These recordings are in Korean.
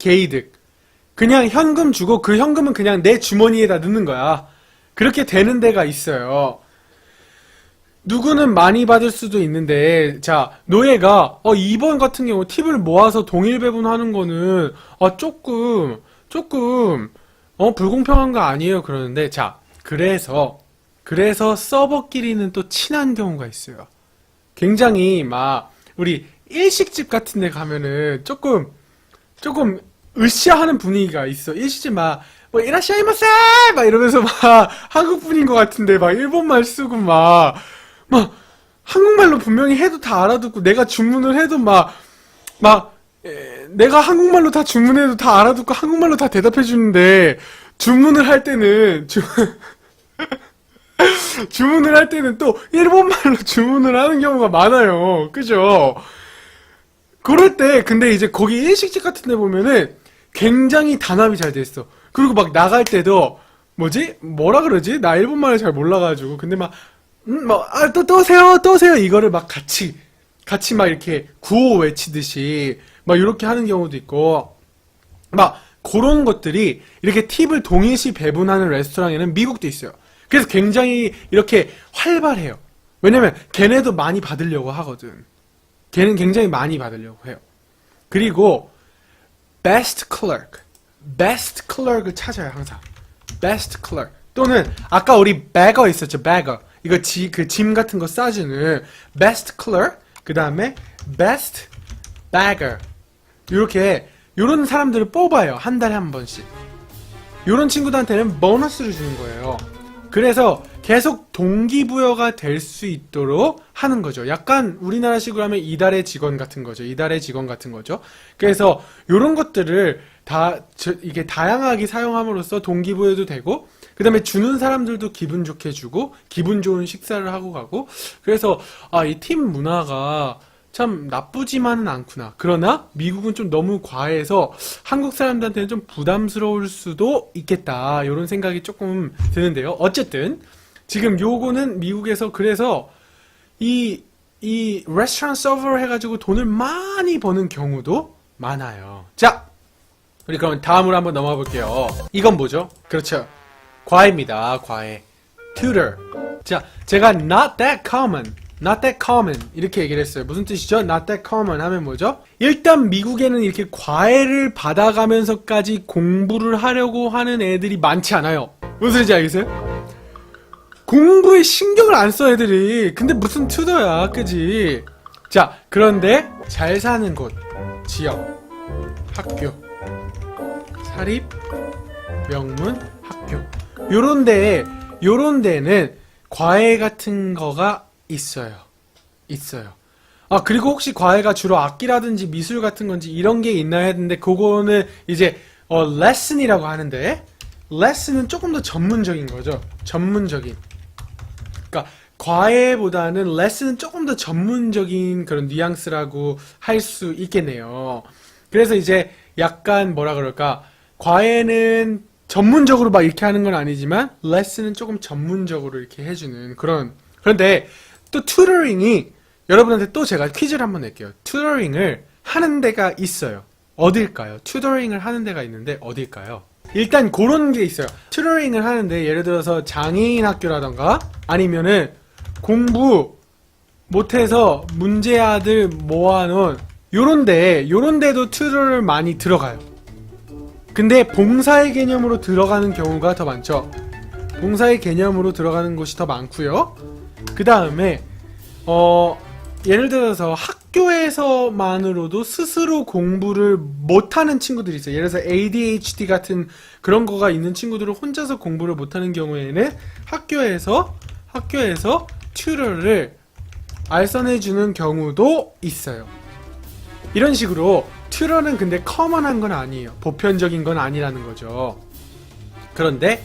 개이득. 그냥 현금 주고 그 현금은 그냥 내 주머니에다 넣는 거야. 그렇게 되는 데가 있어요. 누구는 많이 받을 수도 있는데, 자, 노예가, 이번 같은 경우 팁을 모아서 동일 배분하는 거는, 불공평한 거 아니에요. 그러는데, 자, 그래서 서버끼리는 또 친한 경우가 있어요. 굉장히 우리 일식집 같은 데 가면은 조금 으쌰하는 분위기가 있어. 일식집 이라시아이마세! 이러면서 한국 분인 것 같은데, 일본말 쓰고 한국말로 분명히 해도 다 알아듣고, 내가 주문을 해도 내가 한국말로 다 주문해도 다 알아듣고, 한국말로 다 대답해주는데, 주문을 할 때는 또 일본말로 주문을 하는 경우가 많아요. 그죠? 그럴 때, 근데 이제 거기 일식집 같은 데 보면은 굉장히 단합이 잘 돼 있어. 그리고 나갈 때도, 뭐라 그러지? 나 일본말을 잘 몰라가지고. 근데 또 오세요. 이거를 같이 이렇게 구호 외치듯이, 이렇게 하는 경우도 있고, 그런 것들이 이렇게 팁을 동일시 배분하는 레스토랑에는 미국도 있어요. 그래서 굉장히 이렇게 활발해요. 왜냐면 걔네도 많이 받으려고 하거든. 걔는 굉장히 많이 받으려고 해요. 그리고 best clerk을 찾아요. 항상 best clerk 또는 아까 우리 beggar 있었죠. beggar 이거 그 짐 같은 거 싸주는 best clerk, 그 다음에 best bagger, 이렇게 요런 사람들을 뽑아요. 한 달에 한 번씩. 요런 친구들한테는 보너스를 주는 거예요. 그래서 계속 동기부여가 될 수 있도록 하는 거죠. 약간 우리나라식으로 하면 이달의 직원 같은 거죠. 그래서 요런 것들을 이게 다양하게 사용함으로써 동기부여도 되고, 그 다음에 주는 사람들도 기분 좋게 주고, 기분 좋은 식사를 하고 가고, 그래서 이 팀 문화가 참 나쁘지만은 않구나. 그러나 미국은 좀 너무 과해서 한국 사람들한테는 좀 부담스러울 수도 있겠다. 이런 생각이 조금 드는데요. 어쨌든 지금 요거는 미국에서 그래서 이 레스토랑 서버를 해가지고 돈을 많이 버는 경우도 많아요. 자, 우리 그럼 다음으로 한번 넘어가 볼게요. 이건 뭐죠? 그렇죠. 과외입니다. 과외. tutor. 자, 제가 not that common 이렇게 얘기를 했어요. 무슨 뜻이죠? not that common 하면 뭐죠? 일단 미국에는 이렇게 과외를 받아가면서까지 공부를 하려고 하는 애들이 많지 않아요. 무슨 소리인지 알겠어요? 공부에 신경을 안 써 애들이. 근데 무슨 튜더야, 그지? 자, 그런데 잘 사는 곳, 지역, 학교, 사립, 명문, 학교, 요런 데는 과외 같은 거가 있어요. 그리고 혹시 과외가 주로 악기라든지 미술 같은 건지 이런 게 있나 했는데, 그거는 이제 레슨이라고 하는데, 레슨은 조금 더 전문적인 거죠. 그러니까 과외보다는 레슨은 조금 더 전문적인 그런 뉘앙스라고 할 수 있겠네요. 그래서 이제 약간 뭐라 그럴까, 과외는 전문적으로 이렇게 하는 건 아니지만 레슨은 조금 전문적으로 이렇게 해주는 그런. 그런데 또 튜터링이, 여러분한테 또 제가 퀴즈를 한번 낼게요. 튜터링을 하는 데가 있어요. 어딜까요? 튜터링을 하는 데가 있는데 어딜까요? 일단 그런 게 있어요. 튜터링을 하는데 예를 들어서 장애인 학교라던가 아니면은 공부 못해서 문제아들 모아놓은 요런 데도 튜터를 많이 들어가요. 근데 봉사의 개념으로 들어가는 경우가 더 많죠. 봉사의 개념으로 들어가는 곳이 더 많고요. 그 다음에 예를 들어서 학교에서만으로도 스스로 공부를 못하는 친구들이 있어요. 예를 들어서 ADHD 같은 그런 거가 있는 친구들은 혼자서 공부를 못하는 경우에는 학교에서 튜터를 알선해주는 경우도 있어요. 이런 식으로 튜터는 근데 커먼한 건 아니에요. 보편적인 건 아니라는 거죠. 그런데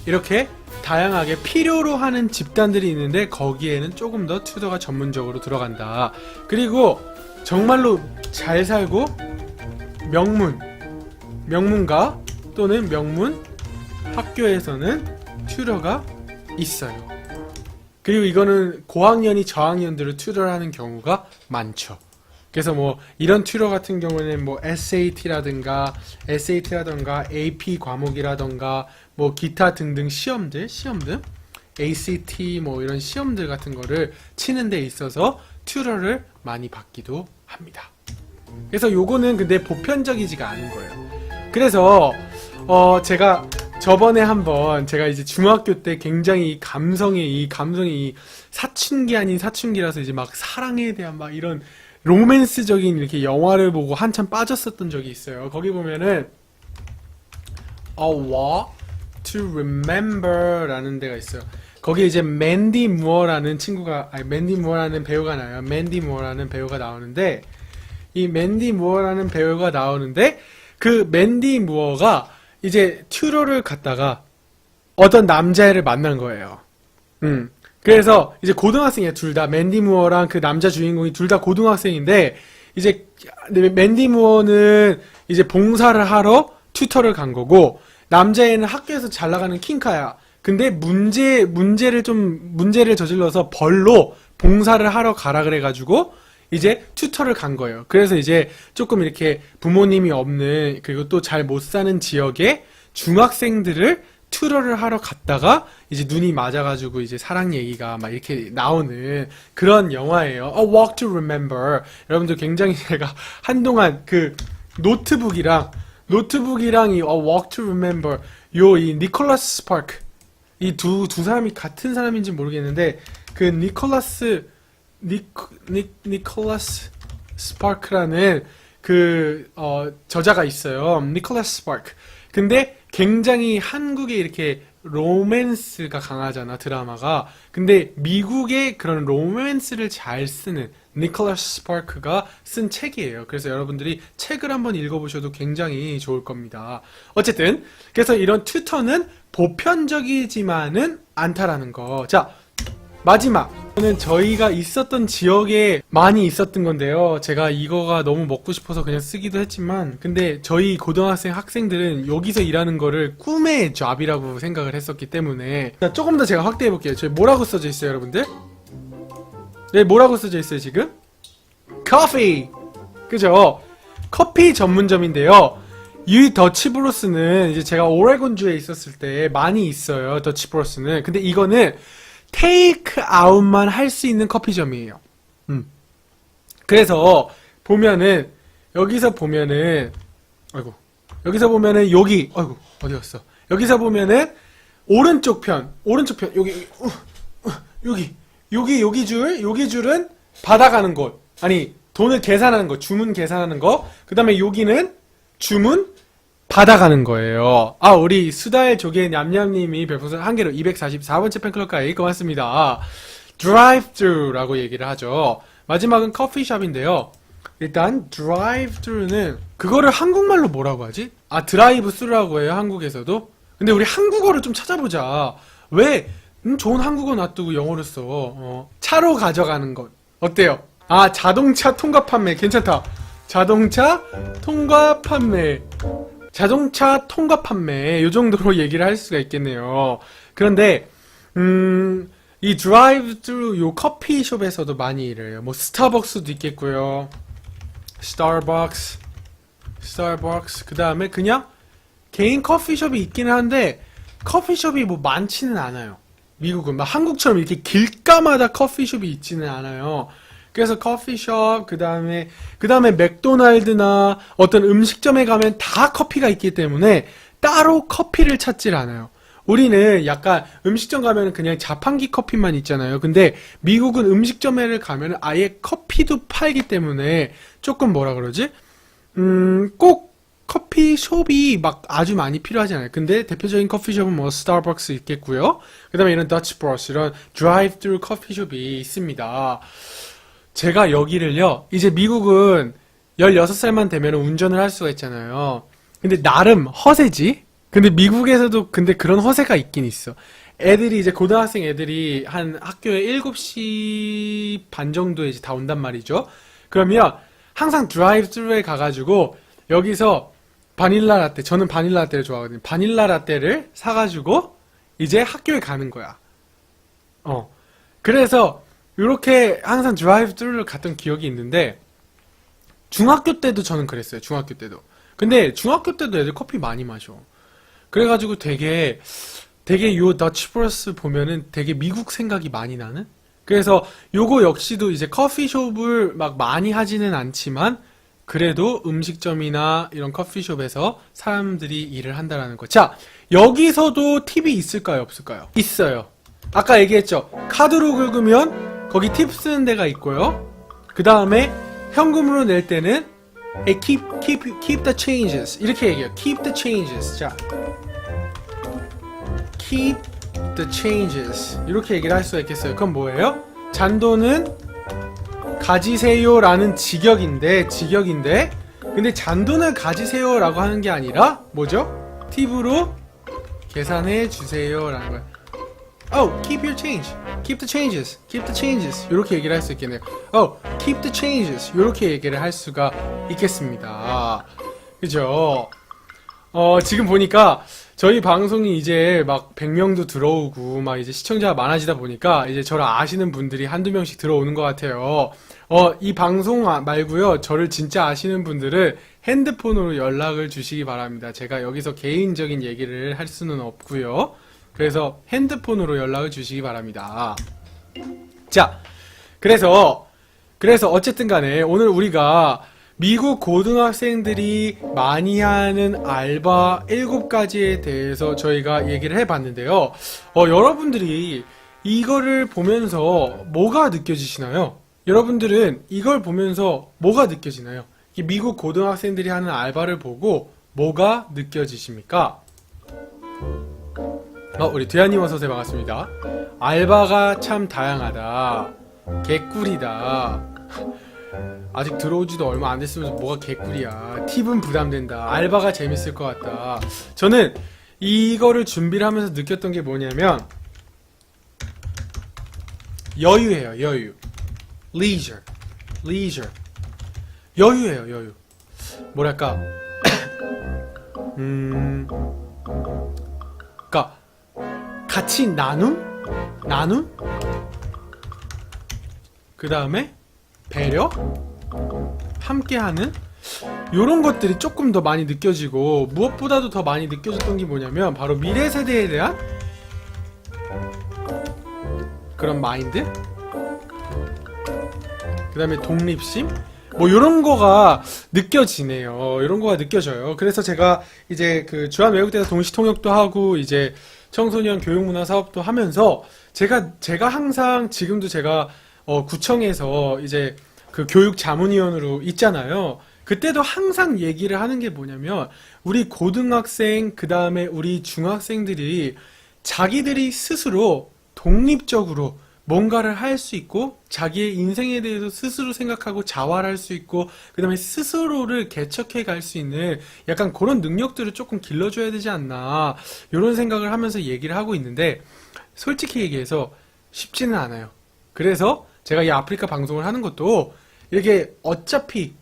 이렇게 다양하게 필요로 하는 집단들이 있는데 거기에는 조금 더 튜터가 전문적으로 들어간다. 그리고 정말로 잘 살고 명문가 또는 명문 학교에서는 튜터가 있어요. 그리고 이거는 고학년이 저학년들을 튜터를 하는 경우가 많죠. 그래서 뭐 이런 튜러 같은 경우는 뭐 SAT라든가 AP 과목이라든가 뭐 기타 등등 시험들 ACT 뭐 이런 시험들 같은 거를 치는 데 있어서 튜러를 많이 받기도 합니다. 그래서 요거는 근데 보편적이지가 않은 거예요. 그래서 제가 저번에 한번 제가 이제 중학교 때 굉장히 이 감성이 사춘기 아닌 사춘기라서 이제 막 사랑에 대한 막 이런 로맨스적인 이렇게 영화를 보고 한참 빠졌었던 적이 있어요. 거기 보면은 A Walk to Remember 라는 데가 있어요. 거기에 이제 맨디 무어라는 맨디 무어라는 배우가 나와요. 맨디 무어라는 배우가 나오는데 이 맨디 무어라는 배우가 나오는데 그 맨디 무어가 이제 튜러를 갔다가 어떤 남자애를 만난 거예요. 그래서 이제 고등학생이에요. 둘 다. 맨디 무어랑 그 남자 주인공이 둘 다 고등학생인데 이제 맨디 무어는 이제 봉사를 하러 튜터를 간 거고 남자애는 학교에서 잘 나가는 킹카야. 근데 문제를 저질러서 벌로 봉사를 하러 가라 그래가지고 이제 튜터를 간 거예요. 그래서 이제 조금 이렇게 부모님이 없는 그리고 또 잘 못 사는 지역에 중학생들을 튜러를 하러 갔다가 이제 눈이 맞아가지고 이제 사랑 얘기가 막 이렇게 나오는 그런 영화예요. A Walk to Remember. 여러분들 굉장히 제가 한동안 그 노트북이랑 이 A Walk to Remember 이 니콜라스 스파크 이 두 사람이 같은 사람인지 모르겠는데 그 니콜라스 스파크라는 그 저자가 있어요. 니콜라스 스파크. 근데 굉장히 한국에 이렇게 로맨스가 강하잖아, 드라마가. 근데 미국의 그런 로맨스를 잘 쓰는 니콜라스 스파크가 쓴 책이에요. 그래서 여러분들이 책을 한번 읽어보셔도 굉장히 좋을 겁니다. 어쨌든 그래서 이런 튜터는 보편적이지만은 않다라는 거. 자, 마지막 는 저희가 있었던 지역에 많이 있었던 건데요. 제가 이거가 너무 먹고 싶어서 그냥 쓰기도 했지만 근데 저희 고등학생 학생들은 여기서 일하는 거를 꿈의 잡이라고 생각을 했었기 때문에 자, 조금 더 제가 확대해 볼게요. 저희 뭐라고 써져 있어요, 여러분들? 네, 뭐라고 써져 있어요, 지금? 커피! 그죠? 커피 전문점인데요. 이 더치브로스는 이제 제가 오레곤주에 있었을 때 많이 있어요, 더치브로스는. 근데 이거는 테이크 아웃만 할 수 있는 커피점이에요. 그래서 보면은 여기서 보면은 여기 어디 갔어? 여기서 보면은 오른쪽 편 여기 줄은 받아가는 곳. 아니 돈을 계산하는 거, 주문 계산하는 거. 그 다음에 여기는 주문 받아가는 거예요. 아, 우리 수달 조개 냠냠님이 별풍선 한 개로 244번째 팬클럽 가입 고맙습니다. drive-thru라고 얘기를 하죠. 마지막은 커피숍인데요. 일단 drive-thru는 그거를 한국말로 뭐라고 하지? 아, 드라이브-스루라고 해요, 한국에서도. 근데 우리 한국어를 좀 찾아보자. 왜 좋은 한국어 놔두고 영어를 써? 차로 가져가는 것 어때요? 아, 자동차 통과 판매 괜찮다. 자동차 통과 판매 요 정도로 얘기를 할 수가 있겠네요. 그런데 이 드라이브-스루 요 커피숍에서도 많이 일해요. 뭐 스타벅스도 있겠고요. 스타벅스 그 다음에 그냥 개인 커피숍이 있기는 한데 커피숍이 뭐 많지는 않아요. 미국은 막 한국처럼 이렇게 길가마다 커피숍이 있지는 않아요. 그래서 커피숍 그 다음에 맥도날드나 어떤 음식점에 가면 다 커피가 있기 때문에 따로 커피를 찾질 않아요. 우리는 약간 음식점 가면 그냥 자판기 커피만 있잖아요. 근데 미국은 음식점에 가면 아예 커피도 팔기 때문에 조금 뭐라 그러지? 꼭 커피숍이 막 아주 많이 필요하지 않아요. 근데 대표적인 커피숍은 뭐 스타벅스 있겠고요. 그 다음에 이런 더치브러스 이런 드라이브-스루 커피숍이 있습니다. 제가 여기를요, 이제 미국은 16살만 되면 운전을 할 수가 있잖아요. 근데 나름 허세지? 근데 미국에서도 근데 그런 허세가 있긴 있어. 애들이 이제 고등학생 애들이 한 학교에 7시 반 정도에 이제 다 온단 말이죠. 그러면 항상 드라이브-스루에 가가지고 여기서 바닐라 라떼, 저는 바닐라 라떼를 좋아하거든요. 바닐라 라떼를 사가지고 이제 학교에 가는 거야. 그래서 이렇게 항상 드라이브-스루를 갔던 기억이 있는데 중학교 때도 저는 그랬어요. 중학교 때도. 근데 중학교 때도 애들 커피 많이 마셔. 그래가지고 되게 요 더치버스 보면은 되게 미국 생각이 많이 나는? 그래서 요거 역시도 이제 커피숍을 막 많이 하지는 않지만 그래도 음식점이나 이런 커피숍에서 사람들이 일을 한다라는 거. 자, 여기서도 팁이 있을까요? 없을까요? 있어요. 아까 얘기했죠. 카드로 긁으면 거기 팁 쓰는 데가 있고요. 그 다음에 현금으로 낼 때는 hey, keep the changes. 이렇게 얘기해요. keep the changes. 자, keep the changes. 이렇게 얘기를 할 수가 있겠어요. 그럼 뭐예요? 잔돈은 가지세요라는 직역인데 근데 잔돈을 가지세요라고 하는 게 아니라 뭐죠? 팁으로 계산해 주세요라는 거예요. Oh, keep your change. Keep the changes. Keep the changes. 이렇게 얘기를 할 수 있겠네요. Oh, keep the changes. 이렇게 얘기를 할 수가 있겠습니다. 그죠? 지금 보니까 저희 방송이 이제 막 100명도 들어오고 막 이제 시청자가 많아지다 보니까 이제 저를 아시는 분들이 한두 명씩 들어오는 것 같아요. 이 방송 말고요. 저를 진짜 아시는 분들은 핸드폰으로 연락을 주시기 바랍니다. 제가 여기서 개인적인 얘기를 할 수는 없고요. 그래서 핸드폰으로 연락을 주시기 바랍니다. 자, 그래서 어쨌든 간에 오늘 우리가 미국 고등학생들이 많이 하는 알바 7가지에 대해서 저희가 얘기를 해봤는데요. 여러분들이 이거를 보면서 뭐가 느껴지시나요? 여러분들은 이걸 보면서 뭐가 느껴지나요? 이 미국 고등학생들이 하는 알바를 보고 뭐가 느껴지십니까? 우리 대한님 어서오세요. 반갑습니다. 알바가 참 다양하다. 개꿀이다. 아직 들어오지도 얼마 안 됐으면서 뭐가 개꿀이야. 팁은 부담된다. 알바가 재밌을 것 같다. 저는 이거를 준비를 하면서 느꼈던 게 뭐냐면 여유예요. 여유. leisure. 여유예요. 여유. 뭐랄까 그러니까 같이 나눔? 그 다음에 배려? 함께하는? 요런 것들이 조금 더 많이 느껴지고 무엇보다도 더 많이 느껴졌던 게 뭐냐면 바로 미래 세대에 대한 그런 마인드? 그 다음에 독립심? 뭐 요런 거가 느껴지네요. 요런 거가 느껴져요. 그래서 제가 이제 그 주한외국대에서 동시통역도 하고 이제 청소년 교육문화 사업도 하면서 제가 항상 지금도 제가 구청에서 이제 그 교육자문위원으로 있잖아요. 그때도 항상 얘기를 하는 게 뭐냐면 우리 고등학생 그 다음에 우리 중학생들이 자기들이 스스로 독립적으로 뭔가를 할 수 있고 자기의 인생에 대해서 스스로 생각하고 자활할 수 있고 그 다음에 스스로를 개척해 갈 수 있는 약간 그런 능력들을 조금 길러줘야 되지 않나 이런 생각을 하면서 얘기를 하고 있는데 솔직히 얘기해서 쉽지는 않아요. 그래서 제가 이 아프리카 방송을 하는 것도 이렇게 어차피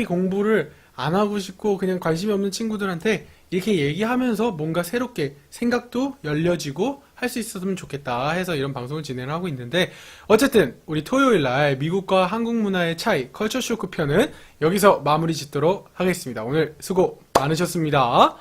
공부를 안 하고 싶고 그냥 관심이 없는 친구들한테 이렇게 얘기하면서 뭔가 새롭게 생각도 열려지고 할 수 있었으면 좋겠다 해서 이런 방송을 진행을 하고 있는데 어쨌든 우리 토요일날 미국과 한국 문화의 차이 컬처 쇼크 편은 여기서 마무리 짓도록 하겠습니다. 오늘 수고 많으셨습니다.